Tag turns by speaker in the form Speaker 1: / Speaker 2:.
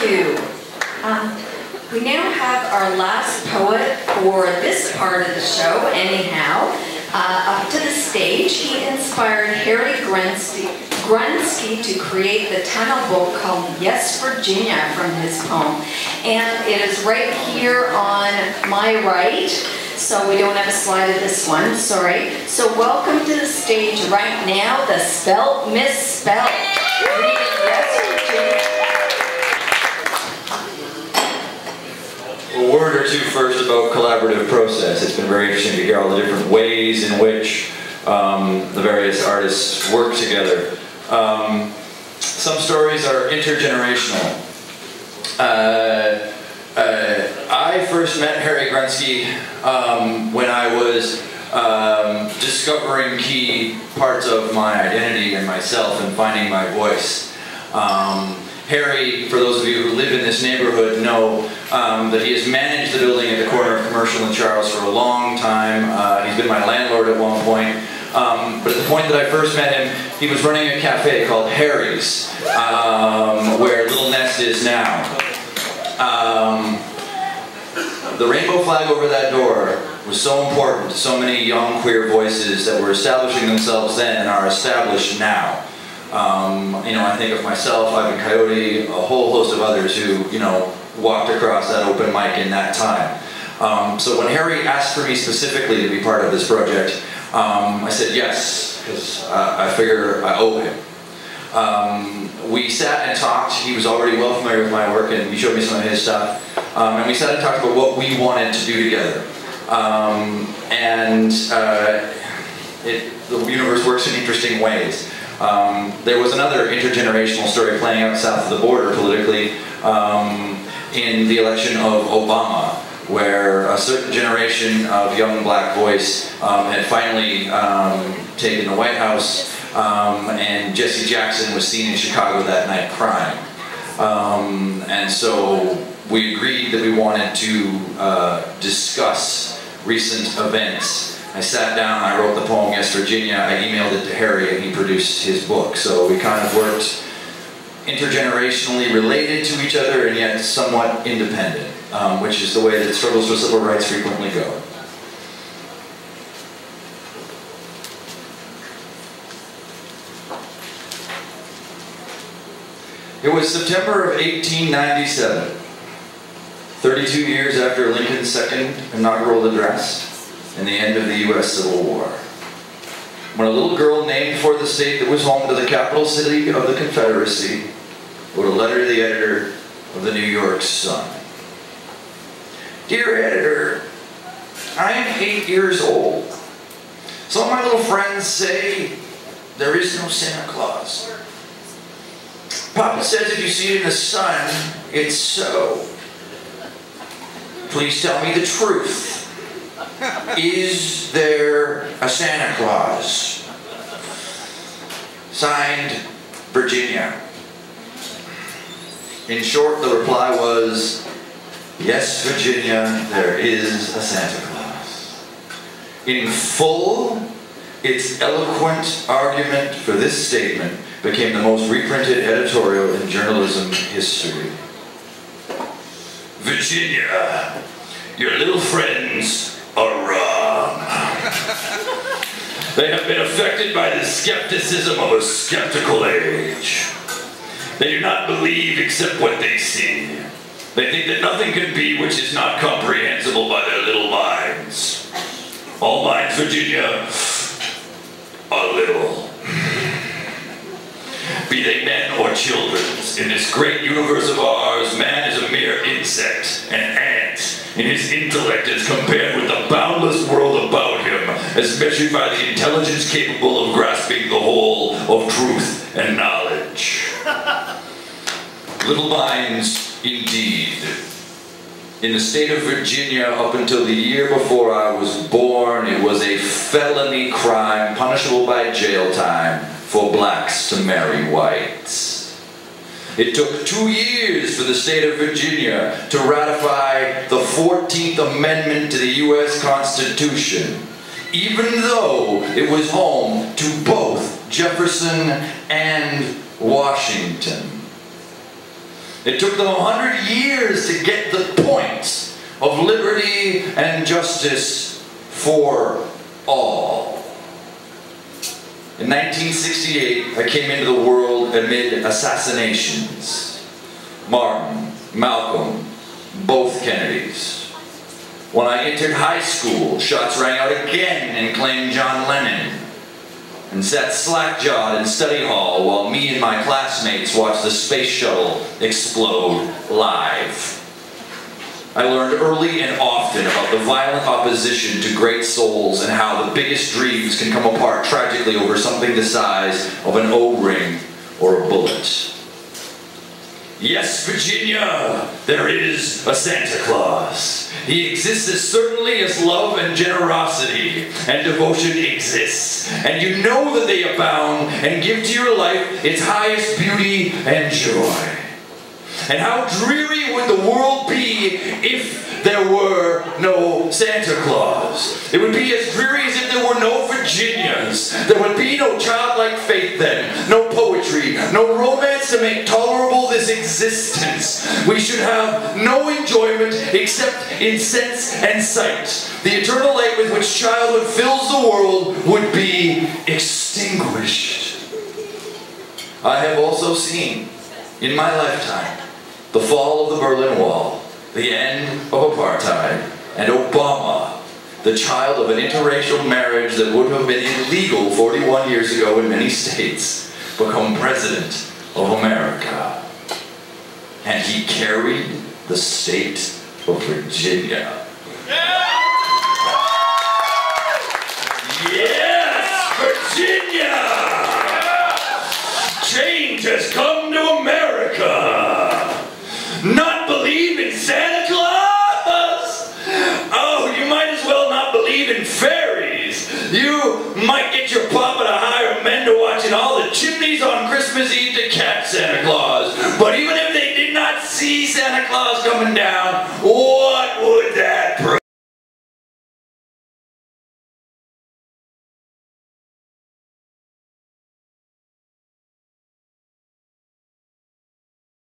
Speaker 1: you. We now have our last poet for this part of the show, anyhow. Up to the stage, he inspired Harry Grunsky to create the title book called Yes, Virginia from his poem. And it is right here on my right, so we don't have a slide of this one, sorry. So welcome to the stage right now, the Spelt Miss Spelt. Reading Yes, Virginia.
Speaker 2: A word or two first about collaborative process. It's been very interesting to hear all the different ways in which the various artists work together. Some stories are intergenerational. I first met Harry Grunsky when I was discovering key parts of my identity and myself and finding my voice. Harry, for those of you who live in this neighborhood, know that he has managed the building at the corner of Commercial and Charles for a long time. He's been my landlord at one point. But at the point that I first met him, he was running a cafe called Harry's, where Little Nest is now. The rainbow flag over that door was so important to so many young queer voices that were establishing themselves then and are established now. You know, I think of myself, Ivan Coyote, a whole host of others who, you know, walked across that open mic in that time. So when Harry asked for me specifically to be part of this project, I said yes, because I figure I owe him. We sat and talked. He was already well familiar with my work, and he showed me some of his stuff. And we sat and talked about what we wanted to do together. The universe works in interesting ways. There was another intergenerational story playing out south of the border politically in the election of Obama, where a certain generation of young black voice had finally taken the White House, and Jesse Jackson was seen in Chicago that night crying. And so we agreed that we wanted to discuss recent events. I sat down, I wrote the poem Yes, Virginia, I emailed it to Harry, and he produced his book. So we kind of worked intergenerationally related to each other and yet somewhat independent, which is the way that struggles for civil rights frequently go. It was September of 1897, 32 years after Lincoln's second inaugural address and the end of the U.S. Civil War, when a little girl named for the state that was home to the capital city of the Confederacy wrote a letter to the editor of the New York Sun. Dear editor, I am 8 years old. Some of my little friends say there is no Santa Claus. Papa says if you see it in the sun, it's so. Please tell me the truth. Is there a Santa Claus? Signed, Virginia. In short, the reply was, yes, Virginia, there is a Santa Claus. In full, its eloquent argument for this statement became the most reprinted editorial in journalism history. Virginia, your little friends are wrong. They have been affected by the skepticism of a skeptical age. They do not believe except what they see. They think that nothing can be which is not comprehensible by their little minds. All minds, Virginia, are little. Be they men or children, in this great universe of ours, man is a mere insect, an ant, in his intellect as compared with the boundless world about him, as measured by the intelligence capable of grasping the whole of truth and knowledge. Little minds, indeed. In the state of Virginia, up until the year before I was born, it was a felony crime punishable by jail time for blacks to marry whites. It took 2 years for the state of Virginia to ratify the 14th Amendment to the U.S. Constitution, even though it was home to both Jefferson and Washington. It took them 100 years to get the point of liberty and justice for all. In 1968, I came into the world amid assassinations. Martin, Malcolm, both Kennedys. When I entered high school, shots rang out again and claimed John Lennon, and sat slack-jawed in study hall while me and my classmates watched the space shuttle explode live. I learned early and often about the violent opposition to great souls and how the biggest dreams can come apart tragically over something the size of an O-ring or a bullet. Yes, Virginia, there is a Santa Claus. He exists as certainly as love and generosity and devotion exists. And you know that they abound and give to your life its highest beauty and joy. And how dreary would the world be if there were no Santa Claus? It would be as dreary as if there were no Virginias. There would be no childlike faith then, no poetry, no romance to make tolerable this existence. We should have no enjoyment except in sense and sight. The eternal light with which childhood fills the world would be extinguished. I have also seen, in my lifetime, the fall of the Berlin Wall, the end of apartheid, and Obama, the child of an interracial marriage that would have been illegal 41 years ago in many states, become president of America. And he carried the state of Virginia. Yes, Virginia! Change has come to America. Not believe in Santa Claus? Oh, you might as well not believe in fairies. You might get your papa to hire men to watching all the chimneys on Christmas Eve to catch Santa Claus. But even if they did not see Santa Claus coming down,